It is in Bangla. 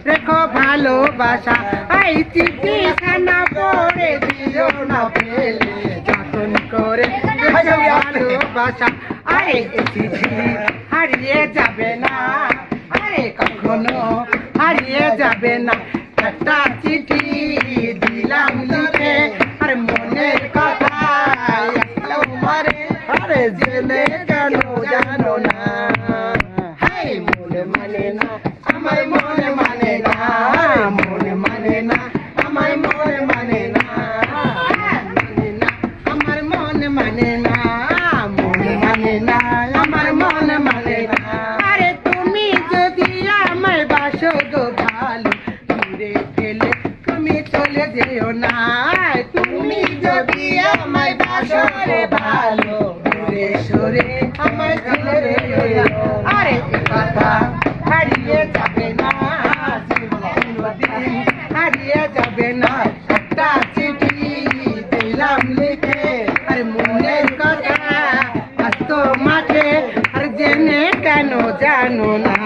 রেখো ভালোবাসা এই চিঠি খানা পড়ে দিও না ফেলে যতন করে ভালোবাসা আরে চিঠি হারিয়ে যাবে না আরে কখনো হারিয়ে যাবে না একটা চিঠি দিলাম লিখে আর মনের কথা মারে আরে জেলে কেন জানো না হাই মনে মানে না আমার মনে মানে না মনে মানে না আমার মনে মানে না আমার মনে মানে না মনে মানে না আমার মনে মানে না আরে তুমি যদি আমায় বাসো গো ভালো দূরে ফেলে তুমি চলে যেও না তুমি যদি আমায় বাসো রে ভালো দূরে সরে আমায় চলে যেও না আরে কথা হারিয়ে যাবে না হারিয়ে যাবে না একটা চিঠি দিলাম লিখে আর মনের কথা আজ তো মাঠে আর জেনে কেন জানো না।